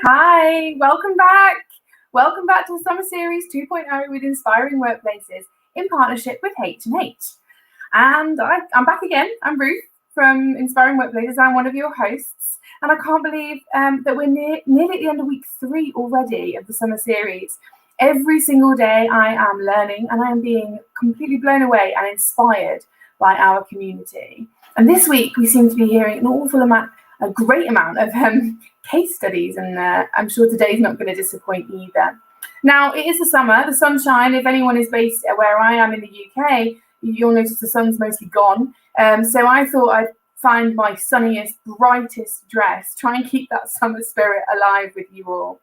Hi, welcome back. Welcome back to the Summer Series 2.0 with Inspiring Workplaces in partnership with H&H. And I'm back again. I'm Ruth from Inspiring Workplaces. I'm one of your hosts. And I can't believe that we're nearly at the end of week 3 already of the Summer Series. Every single day I am learning and I am being completely blown away and inspired by our community. And this week we seem to be hearing a great amount of case studies, and I'm sure today's not going to disappoint either. Now, it is the summer, the sunshine. If anyone is based where I am in the UK, you'll notice the sun's mostly gone. So I thought I'd find my sunniest, brightest dress, try and keep that summer spirit alive with you all.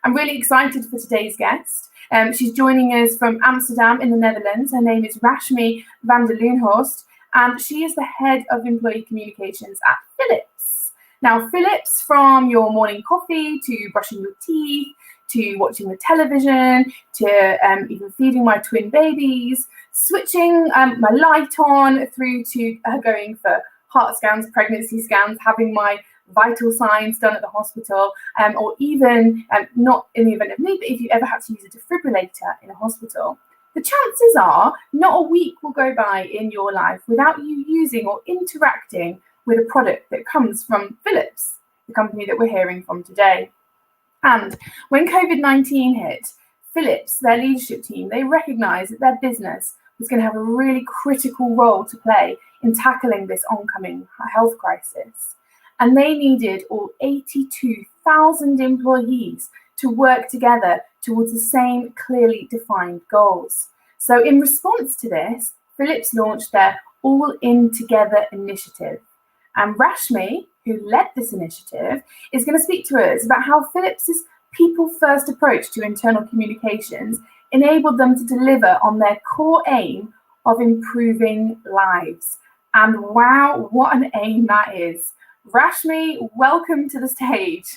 I'm really excited for today's guest. She's joining us from Amsterdam in the Netherlands. Her name is Rashmi van der Loenhorst, and she is the head of employee communications at Philips. Now, Philips, from your morning coffee to brushing your teeth, to watching the television, to even feeding my twin babies, switching my light on, through to going for heart scans, pregnancy scans, having my vital signs done at the hospital, or even not in the event of need, but if you ever had to use a defibrillator in a hospital. The chances are not a week will go by in your life without you using or interacting with a product that comes from Philips, the company that we're hearing from today. And when COVID-19 hit, Philips, their leadership team, they recognised that their business was going to have a really critical role to play in tackling this oncoming health crisis. And they needed all 82,000 employees to work together towards the same clearly defined goals. So in response to this, Philips launched their All In Together initiative. And Rashmi, who led this initiative, is going to speak to us about how Philips' people-first approach to internal communications enabled them to deliver on their core aim of improving lives. And wow, what an aim that is. Rashmi, welcome to the stage.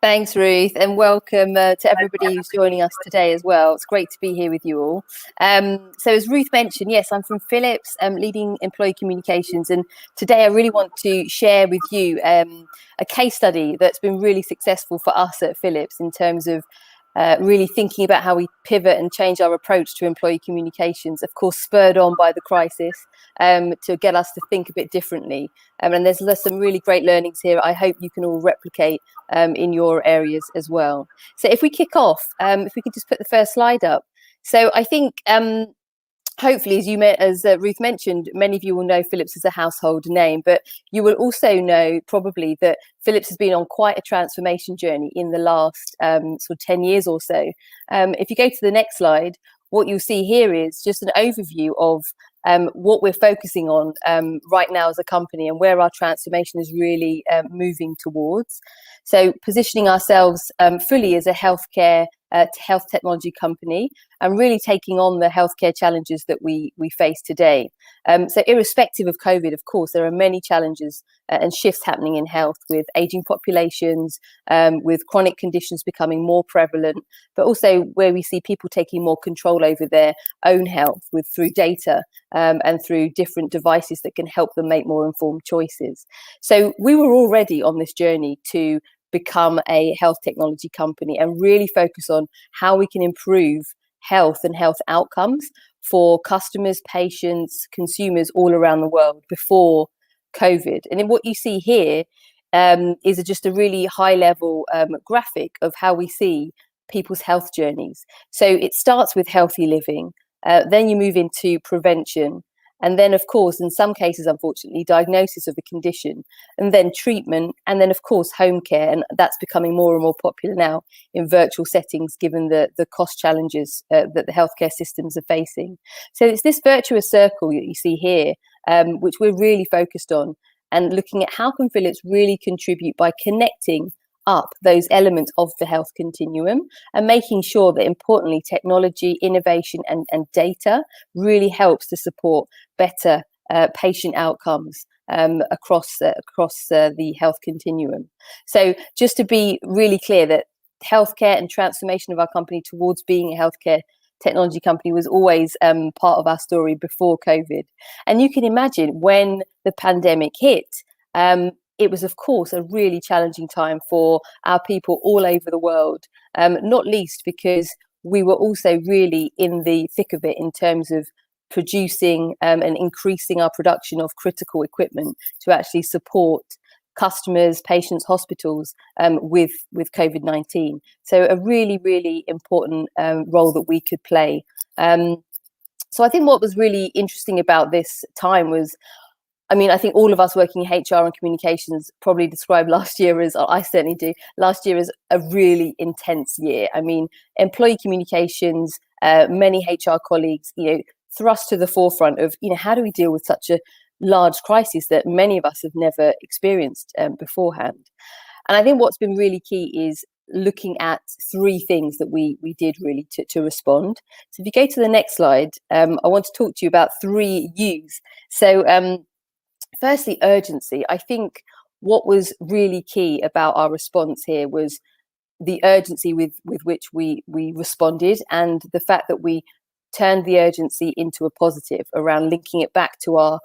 Thanks, Ruth, and welcome to everybody who's joining us today as well. It's great to be here with you all. So as Ruth mentioned, yes, I'm from Philips, leading employee communications, and today I really want to share with you a case study that's been really successful for us at Philips in terms of really thinking about how we pivot and change our approach to employee communications, of course spurred on by the crisis, to get us to think a bit differently. And there's some really great learnings here I hope you can all replicate in your areas as well. So if we kick off, if we could just put the first slide up. So I think hopefully, as Ruth mentioned, many of you will know Philips as a household name, but you will also know probably that Philips has been on quite a transformation journey in the last sort of 10 years or so. If you go to the next slide, what you'll see here is just an overview of what we're focusing on right now as a company and where our transformation is really moving towards. So positioning ourselves fully as a healthcare health technology company and really taking on the healthcare challenges that we face today. So irrespective of COVID, of course, there are many challenges and shifts happening in health with aging populations, with chronic conditions becoming more prevalent, but also where we see people taking more control over their own health through data and through different devices that can help them make more informed choices. So we were already on this journey to become a health technology company and really focus on how we can improve health and health outcomes for customers, patients, consumers all around the world before COVID. And then what you see here is just a really high level graphic of how we see people's health journeys. So it starts with healthy living, then you move into prevention, and then, of course, in some cases, unfortunately, diagnosis of the condition, and then treatment, and then, of course, home care. And that's becoming more and more popular now in virtual settings, given the cost challenges that the healthcare systems are facing. So it's this virtuous circle that you see here, which we're really focused on, and looking at how can Philips really contribute by connecting up those elements of the health continuum and making sure that, importantly, technology, innovation and data really helps to support better patient outcomes across the health continuum. So just to be really clear that healthcare and transformation of our company towards being a healthcare technology company was always part of our story before COVID. And you can imagine when the pandemic hit, it was, of course, a really challenging time for our people all over the world, not least because we were also really in the thick of it in terms of producing and increasing our production of critical equipment to actually support customers, patients, hospitals with COVID-19. So a really, really important role that we could play. So I think what was really interesting about this time was, I mean, I think all of us working in HR and communications probably describe last year as, or I certainly do, last year as a really intense year. I mean, employee communications, many HR colleagues, thrust to the forefront of, how do we deal with such a large crisis that many of us have never experienced beforehand. And I think what's been really key is looking at three things that we did really to respond. So if you go to the next slide, I want to talk to you about 3 U's. So firstly, urgency. I think what was really key about our response here was the urgency with which we responded, and the fact that we turned the urgency into a positive around linking it back to our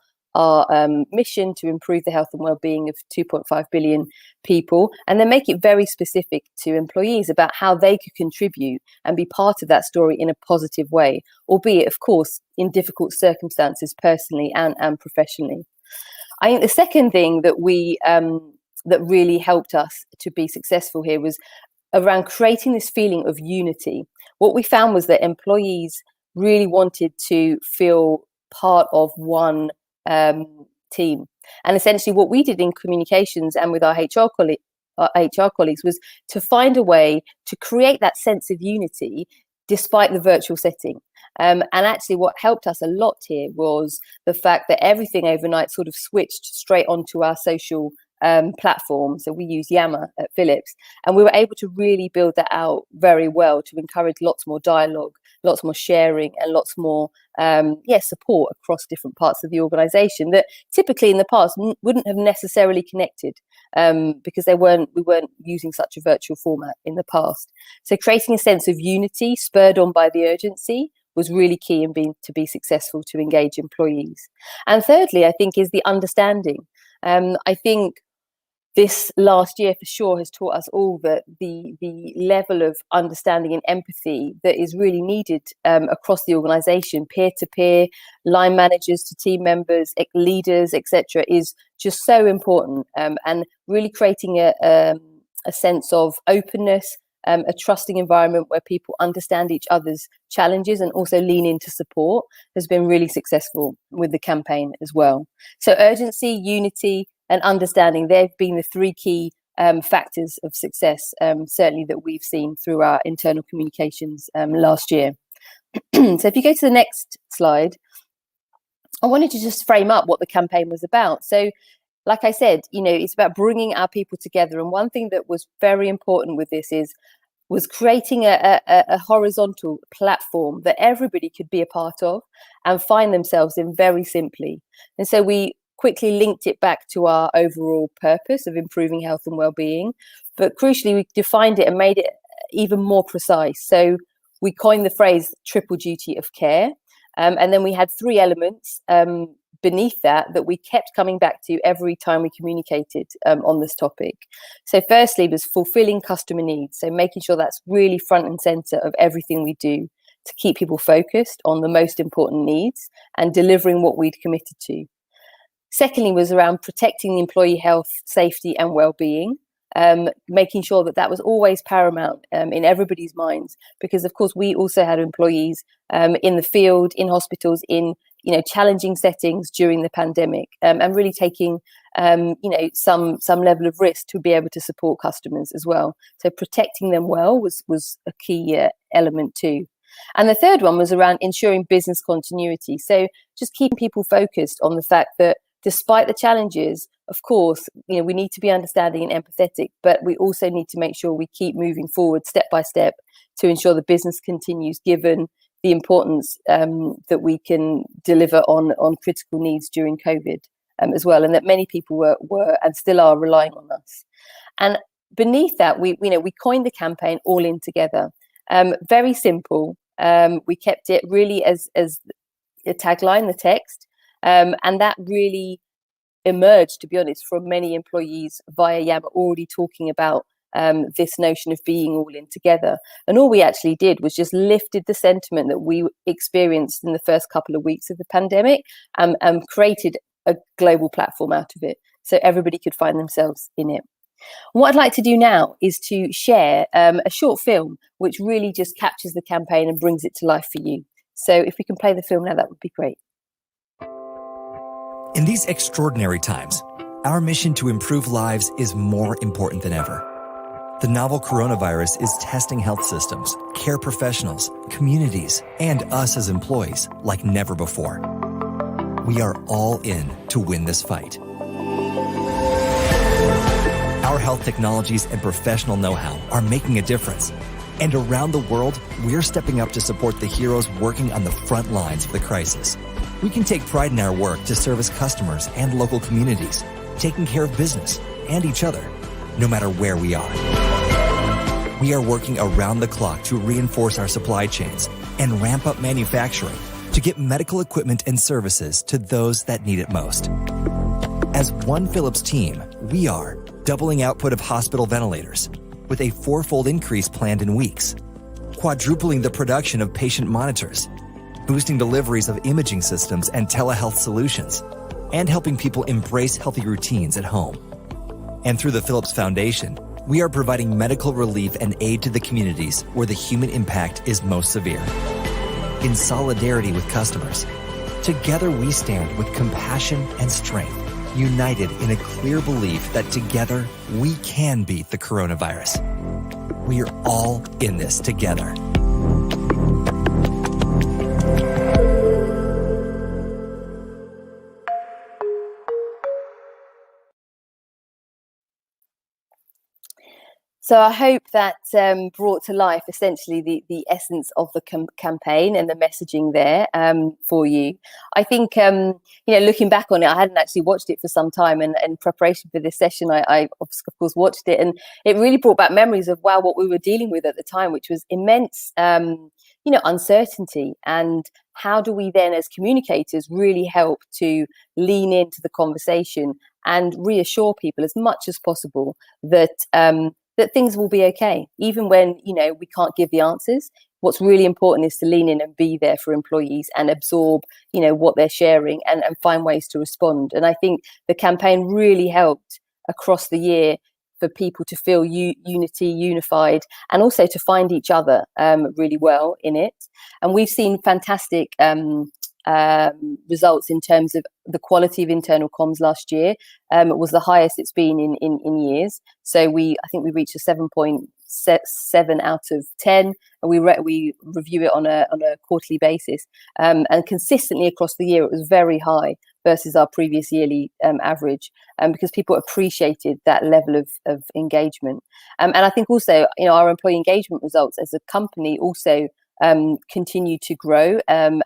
mission to improve the health and well-being of 2.5 billion people, and then make it very specific to employees about how they could contribute and be part of that story in a positive way, albeit, of course, in difficult circumstances personally and professionally. I think the second thing that that really helped us to be successful here was around creating this feeling of unity. What we found was that employees really wanted to feel part of one team. And essentially what we did in communications and with our HR colleagues was to find a way to create that sense of unity despite the virtual setting. And actually what helped us a lot here was the fact that everything overnight sort of switched straight onto our social platform. So we use Yammer at Philips, and we were able to really build that out very well to encourage lots more dialogue, lots more sharing, and lots more support across different parts of the organization that typically in the past wouldn't have necessarily connected because we weren't using such a virtual format in the past. So creating a sense of unity spurred on by the urgency was really key in being to be successful to engage employees. And thirdly, I think, is the understanding. I think this last year for sure has taught us all that the level of understanding and empathy that is really needed across the organisation, peer-to-peer, line managers to team members, leaders, etc., is just so important, and really creating a sense of openness, a trusting environment where people understand each other's challenges and also lean into support has been really successful with the campaign as well. So urgency, unity, and understanding, they've been the 3 key factors of success, certainly that we've seen through our internal communications last year. So if you go to the next slide, I wanted to just frame up what the campaign was about. So like I said, it's about bringing our people together. And one thing that was very important with this was creating a horizontal platform that everybody could be a part of and find themselves in very simply. And so we quickly linked it back to our overall purpose of improving health and well-being, but crucially we defined it and made it even more precise. So we coined the phrase triple duty of care, and then we had 3 elements beneath that we kept coming back to every time we communicated on this topic. So firstly was fulfilling customer needs, so making sure that's really front and center of everything we do to keep people focused on the most important needs and delivering what we'd committed to. Secondly was around protecting the employee health, safety and well-being, making sure that was always paramount in everybody's minds, because of course we also had employees in the field, in hospitals, in challenging settings during the pandemic, and really taking some level of risk to be able to support customers as well. So protecting them well was a key element too. And the third one was around ensuring business continuity. So just keeping people focused on the fact that despite the challenges, of course, we need to be understanding and empathetic, but we also need to make sure we keep moving forward step by step to ensure the business continues, given the importance that we can deliver on critical needs during COVID as well, and that many people were and still are relying on us. And beneath that, we coined the campaign All In Together. Very simple. We kept it really as a tagline, the text. And that really emerged, to be honest, from many employees via Yammer already talking about this notion of being all in together. And all we actually did was just lifted the sentiment that we experienced in the first couple of weeks of the pandemic, and created a global platform out of it, so everybody could find themselves in it. What I'd like to do now is to share a short film which really just captures the campaign and brings it to life for you. So if we can play the film now, that would be great. In these extraordinary times, our mission to improve lives is more important than ever. The novel coronavirus is testing health systems, care professionals, communities, and us as employees like never before. We are all in to win this fight. Our health technologies and professional know-how are making a difference. And around the world, we're stepping up to support the heroes working on the front lines of the crisis. We can take pride in our work to service customers and local communities, taking care of business and each other, no matter where we are. We are working around the clock to reinforce our supply chains and ramp up manufacturing to get medical equipment and services to those that need it most. As one Philips team, we are doubling output of hospital ventilators with a 4-fold increase planned in weeks, quadrupling the production of patient monitors, boosting deliveries of imaging systems and telehealth solutions, and helping people embrace healthy routines at home. And through the Philips Foundation, we are providing medical relief and aid to the communities where the human impact is most severe. In solidarity with customers, together we stand with compassion and strength, united in a clear belief that together we can beat the coronavirus. We are all in this together. So I hope that brought to life essentially the essence of the campaign and the messaging there for you. I think, looking back on it, I hadn't actually watched it for some time, and in preparation for this session, I of course watched it, and it really brought back memories of, wow, what we were dealing with at the time, which was immense, uncertainty. And how do we then as communicators really help to lean into the conversation and reassure people as much as possible that that things will be okay, even when, we can't give the answers. What's really important is to lean in and be there for employees and absorb, what they're sharing, and find ways to respond. And I think the campaign really helped across the year for people to feel unified, and also to find each other really well in it. And we've seen fantastic results in terms of the quality of internal comms last year. It was the highest it's been in years. So I think we reached a 7.7 out of 10, and we review it on a quarterly basis, and consistently across the year it was very high versus our previous yearly average, because people appreciated that level of engagement. And I think also, our employee engagement results as a company also continue to grow, and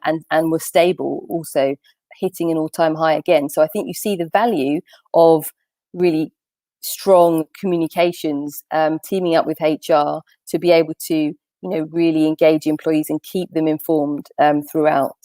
were stable, also hitting an all-time high again. So I think you see the value of really strong communications, teaming up with HR to be able to really engage employees and keep them informed throughout.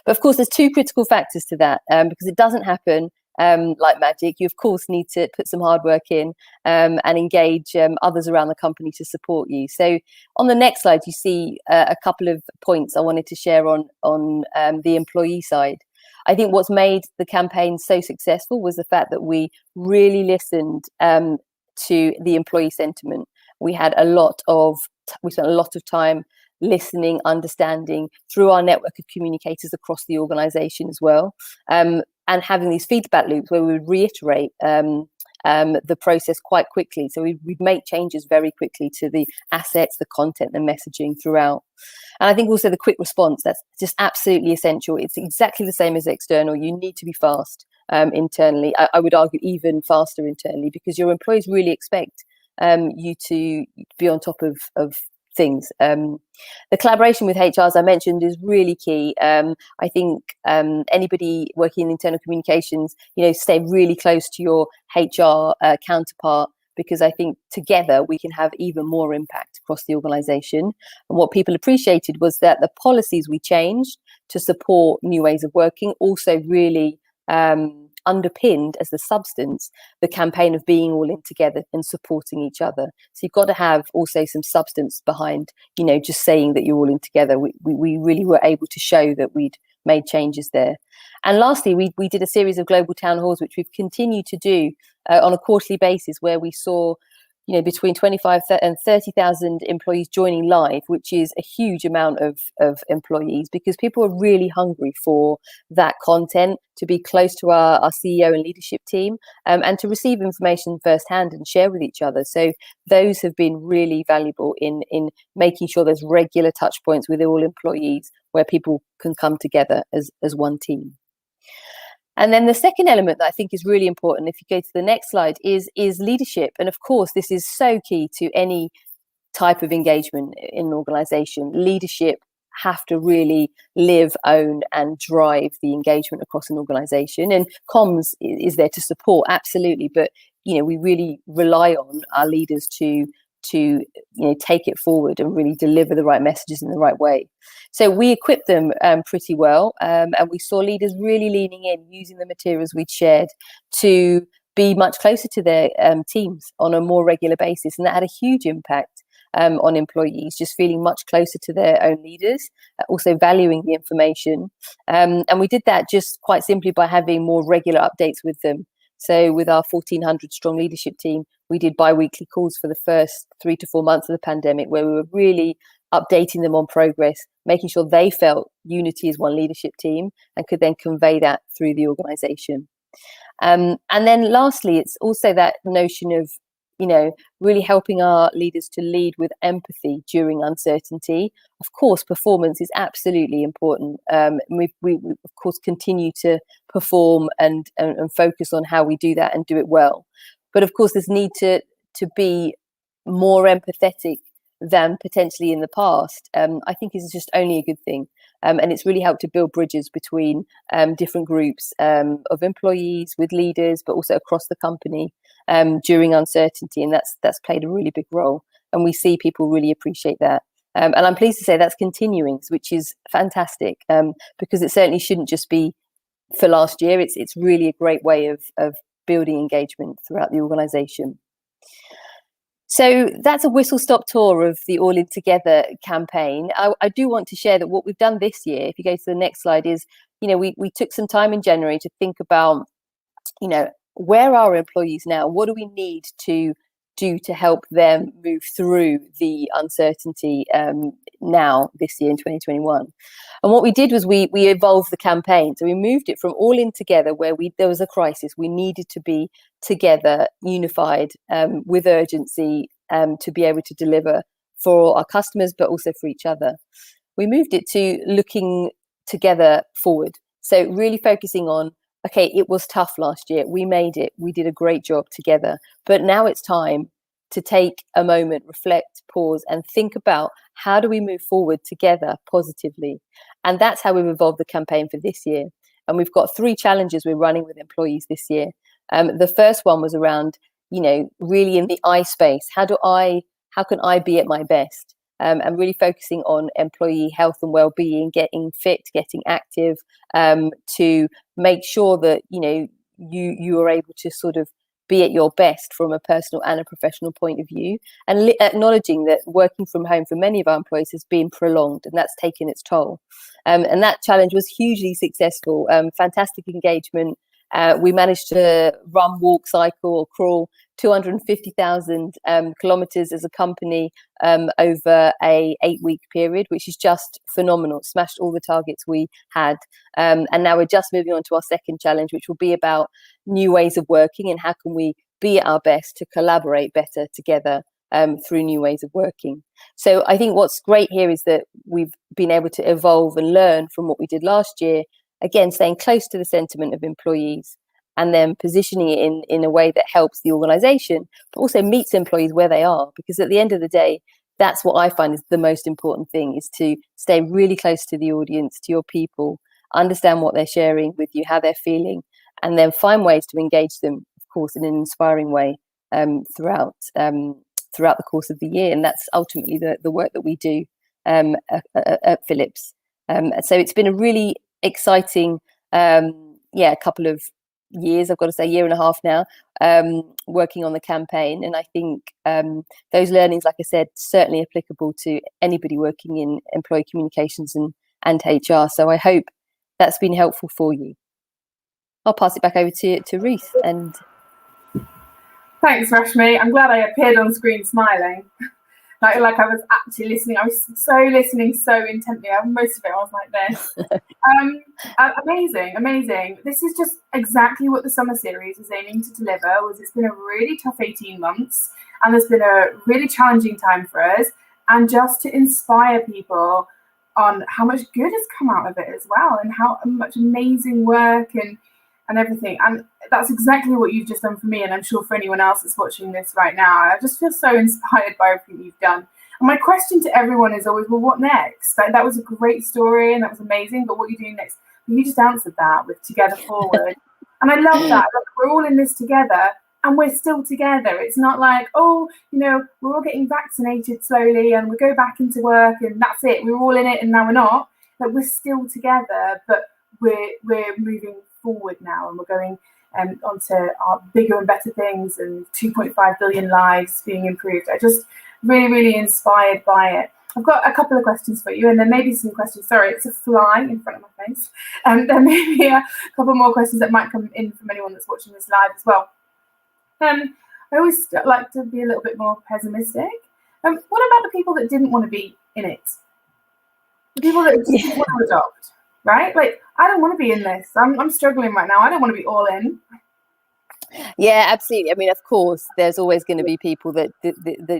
But of course there's two critical factors to that, because it doesn't happen like magic. You of course need to put some hard work in, and engage others around the company to support you. So on the next slide you see a couple of points I wanted to share on the employee side. I think what's made the campaign so successful was the fact that we really listened to the employee sentiment. We spent a lot of time listening, understanding through our network of communicators across the organization as well, and having these feedback loops where we would reiterate the process quite quickly. So we'd make changes very quickly to the assets, the content, the messaging throughout. And I think also the quick response, that's just absolutely essential. It's exactly the same as external. You need to be fast internally. I would argue even faster internally, because your employees really expect you to be on top of things. The collaboration with HR, as I mentioned, is really key. I think anybody working in internal communications, stay really close to your HR counterpart, because I think together we can have even more impact across the organization. And what people appreciated was that the policies we changed to support new ways of working also really underpinned as the substance the campaign of being all in together and supporting each other. So you've got to have also some substance behind, just saying that you're all in together. We really were able to show that we'd made changes there. And lastly, we did a series of global town halls, which we've continued to do on a quarterly basis, where we saw between 25 and 30,000 employees joining live, which is a huge amount of employees, because people are really hungry for that content, to be close to our CEO and leadership team, and to receive information firsthand and share with each other. So those have been really valuable in making sure there's regular touch points with all employees where people can come together as one team. And then the second element that I think is really important, if you go to the next slide, is leadership. And of course, this is so key to any type of engagement in an organization. Leadership have to really live, own, and drive the engagement across an organization. And comms is there to support, absolutely. But, we really rely on our leaders to take it forward and really deliver the right messages in the right way. So we equipped them pretty well, and we saw leaders really leaning in, using the materials we'd shared to be much closer to their teams on a more regular basis, and that had a huge impact on employees, just feeling much closer to their own leaders, also valuing the information, and we did that just quite simply by having more regular updates with them. So with our 1,400 strong leadership team, we did bi-weekly calls for the first 3 to 4 months of the pandemic, where we were really updating them on progress, making sure they felt unity as one leadership team and could then convey that through the organization. And then lastly, it's also that notion of, really helping our leaders to lead with empathy during uncertainty. Of course, performance is absolutely important. We of course continue to perform and focus on how we do that and do it well. But of course, there's need to be more empathetic than potentially in the past. I think is just only a good thing. And it's really helped to build bridges between different groups of employees, with leaders, but also across the company during uncertainty. And that's played a really big role. And we see people really appreciate that. And I'm pleased to say that's continuing, which is fantastic, because it certainly shouldn't just be for last year. It's really a great way of building engagement throughout the organisation. So that's a whistle-stop tour of the All In Together campaign. I do want to share that what we've done this year, if you go to the next slide, is, we took some time in January to think about, where are our employees now? What do we need to do to help them move through the uncertainty now, this year in 2021? And what we did was we evolved the campaign. So we moved it from All In Together, where there was a crisis. We needed to be together, unified, with urgency, to be able to deliver for our customers, but also for each other. We moved it to looking together forward. So really focusing on, okay, it was tough last year. We made it. We did a great job together. But now it's time to take a moment, reflect, pause, and think about how do we move forward together positively. And that's how we've evolved the campaign for this year. And we've got 3 challenges we're running with employees this year. The first one was around, really in the I space. How can I be at my best? And really focusing on employee health and well-being, getting fit, getting active, to make sure that, you are able to sort of be at your best from a personal and a professional point of view, and acknowledging that working from home for many of our employees has been prolonged, and that's taken its toll. And that challenge was hugely successful, fantastic engagement. We managed to run, walk, cycle, or crawl 250,000 kilometers as a company over a 8-week period, which is just phenomenal. It smashed all the targets we had. And now we're just moving on to our second challenge, which will be about new ways of working and how can we be at our best to collaborate better together through new ways of working. So I think what's great here is that we've been able to evolve and learn from what we did last year, again, staying close to the sentiment of employees, and then positioning it in a way that helps the organisation, but also meets employees where they are. Because at the end of the day, that's what I find is the most important thing, is to stay really close to the audience, to your people, understand what they're sharing with you, how they're feeling, and then find ways to engage them, of course, in an inspiring way throughout the course of the year. And that's ultimately the work that we do at Philips. So it's been a really exciting couple of years, I've got to say, year and a half now, working on the campaign. And I think those learnings, like I said, certainly applicable to anybody working in employee communications and HR. So I hope that's been helpful for you. I'll pass it back over to Ruth. And thanks, Rashmi. I'm glad I appeared on screen smiling. like I was actually listening. I was listening so intently. Most of it I was like this. Amazing. This is just exactly what the summer series is aiming to deliver. It's been a really tough 18 months, and there's been a really challenging time for us, and just to inspire people on how much good has come out of it as well, and how much amazing work and everything. And that's exactly what you've just done for me, and I'm sure for anyone else that's watching this right now. I just feel so inspired by everything you've done. And my question to everyone is always, well, what next? Like, that was a great story and that was amazing, but what are you doing next? And you just answered that with Together Forward. And I love that. Like, we're all in this together, and we're still together. It's not like, oh, we're all getting vaccinated slowly and we go back into work and that's it. We're all in it and now we're not. Like, we're still together, but we're moving forward now, and we're going onto our bigger and better things, and 2.5 billion lives being improved. I just really inspired by it. I've got a couple of questions for you, and then maybe some questions. Sorry, it's a fly in front of my face. And then maybe a couple more questions that might come in from anyone that's watching this live as well. I always like to be a little bit more pessimistic. What about the people that didn't want to be in it? The people that just didn't want to adopt, right? Like, I don't want to be in this. I'm struggling right now. I don't want to be all in. Yeah, absolutely. I mean, of course, there's always going to be people that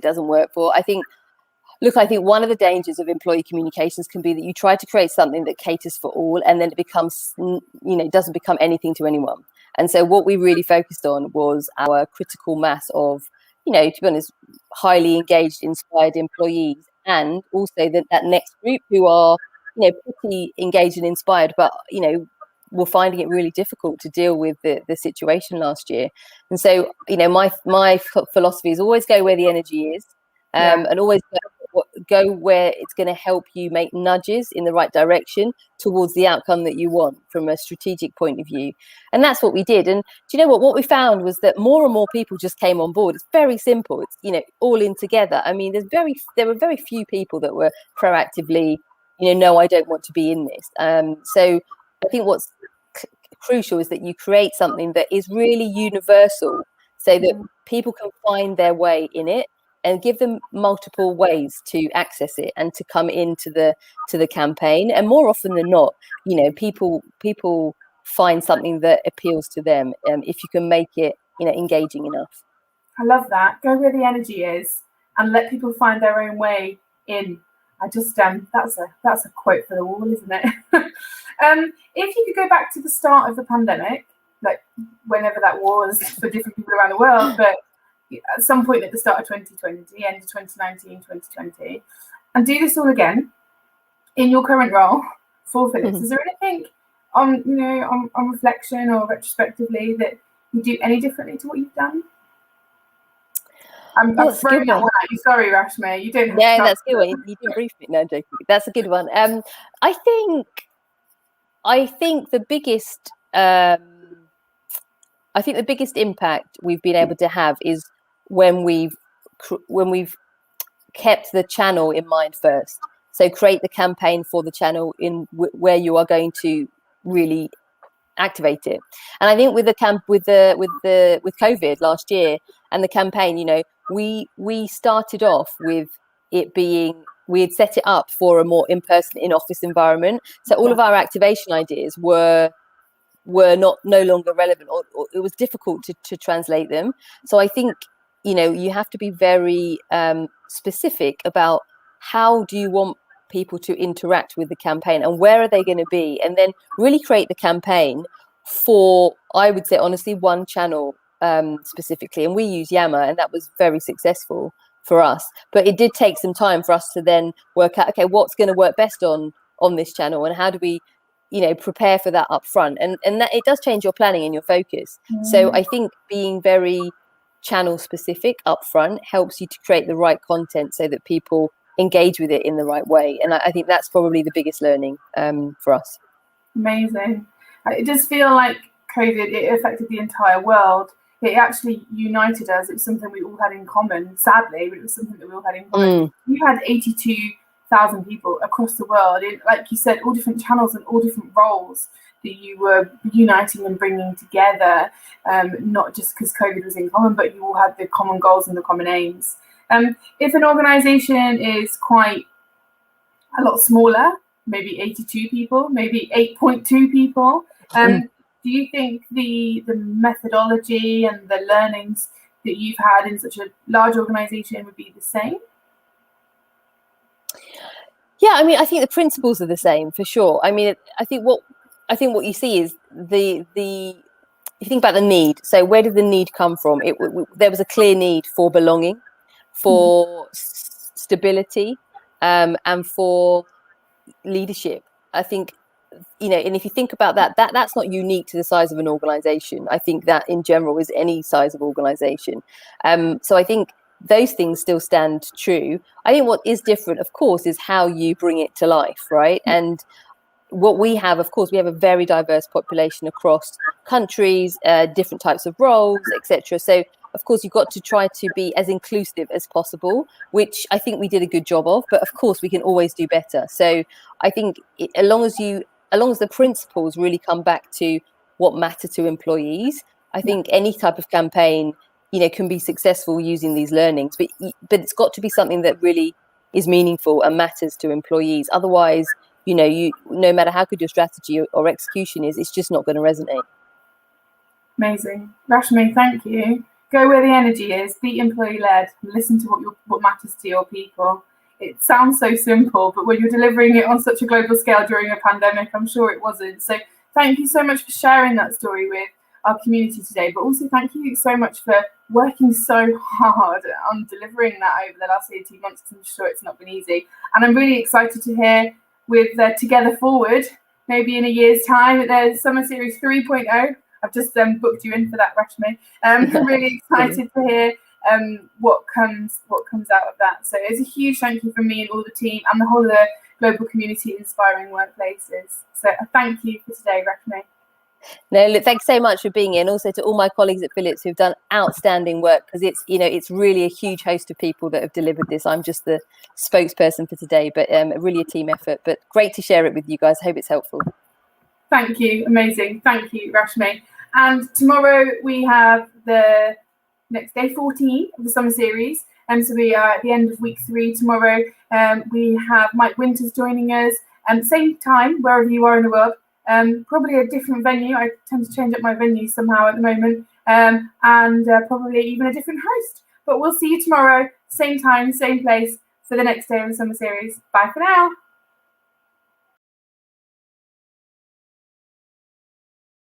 doesn't work for. I think one of the dangers of employee communications can be that you try to create something that caters for all, and then it becomes, doesn't become anything to anyone. And so what we really focused on was our critical mass of, to be honest, highly engaged, inspired employees, and also that next group who are, pretty engaged and inspired, but, were finding it really difficult to deal with the situation last year. And so, my philosophy is always go where the energy is, and always go where it's going to help you make nudges in the right direction towards the outcome that you want from a strategic point of view. And that's what we did. And do you know what we found was that more and more people just came on board. It's very simple. It's, all in together. I mean, there were very few people that were proactively, no, I don't want to be in this. So I think what's crucial is that you create something that is really universal, so that people can find their way in it, and give them multiple ways to access it and to come into the campaign. And more often than not, people find something that appeals to them, if you can make it, engaging enough. I love that. Go where the energy is and let people find their own way in. I just that's a quote for the wall, isn't it? If you could go back to the start of the pandemic, like whenever that was for different people around the world, but at some point at the start of 2020, end of 2019, 2020, and do this all again in your current role for Philips, is there anything on reflection or retrospectively that you do any differently to what you've done? I'm throwing that one at you. Sorry, Rashmi. You don't. Yeah, that's a good one. You didn't brief me. No, I'm joking. That's a good one. I think the biggest impact we've been able to have is when we've kept the channel in mind first. So create the campaign for the channel in where you are going to really activate it. And I think with COVID last year and the campaign, we started off with it being, we had set it up for a more in-person, in-office environment. So all of our activation ideas were no longer relevant, or it was difficult to translate them. So I think, you have to be very specific about how do you want people to interact with the campaign and where are they going to be, and then really create the campaign for, I would say honestly, one channel specifically. And we use Yammer, and that was very successful for us. But it did take some time for us to then work out, okay, what's going to work best on this channel, and how do we prepare for that up front, and that it does change your planning and your focus. So I think being very channel specific up front helps you to create the right content so that people engage with it in the right way. And I think that's probably the biggest learning for us. Amazing. It does feel like COVID, it affected the entire world. It actually united us. It was something we all had in common, sadly, but it was something that we all had in common. We had 82,000 people across the world, like you said, all different channels and all different roles that you were uniting and bringing together, not just because COVID was in common, but you all had the common goals and the common aims. If an organisation is quite a lot smaller, maybe 82 people, maybe 8.2 people, do you think the methodology and the learnings that you've had in such a large organisation would be the same? Yeah, I mean, I think the principles are the same for sure. I mean, I think what you see is if you think about the need. So where did the need come from? There was a clear need for belonging, for stability, and for leadership. I think, and if you think about that's not unique to the size of an organization. I think that in general is any size of organization. So I think those things still stand true. I think what is different, of course, is how you bring it to life, right? And what we have, of course, we have a very diverse population across countries, different types of roles, etc. So, of course, you've got to try to be as inclusive as possible, which I think we did a good job of. But of course, we can always do better. So, I think as long as the principles really come back to what matter to employees, I think any type of campaign, can be successful using these learnings. But it's got to be something that really is meaningful and matters to employees. Otherwise, no matter how good your strategy or execution is, it's just not going to resonate. Amazing. Rashmi, thank you. Go where the energy is, be employee-led, and listen to what matters to your people. It sounds so simple, but when you're delivering it on such a global scale during a pandemic, I'm sure it wasn't. So thank you so much for sharing that story with our community today, but also thank you so much for working so hard on delivering that over the last 18 months, because I'm sure it's not been easy. And I'm really excited to hear with Together Forward, maybe in a year's time, there's Summer Series 3.0. I've just booked you in for that, Rashmi. I'm really excited to hear what comes out of that. So it's a huge thank you from me and all the team and the whole global community Inspiring Workplaces. So thank you for today, Rashmi. No, look, thanks so much for being here, and also to all my colleagues at Philips who've done outstanding work, because it's really a huge host of people that have delivered this. I'm just the spokesperson for today, but really a team effort. But great to share it with you guys. I hope it's helpful. Thank you. Amazing. Thank you, Rashmi. And tomorrow we have the next day 14 of the summer series. And so we are at the end of week 3 tomorrow. We have Mike Winters joining us, same time, wherever you are in the world. Probably a different venue. I tend to change up my venue somehow at the moment, and probably even a different host. But we'll see you tomorrow, same time, same place, for the next day of the summer series. Bye for now.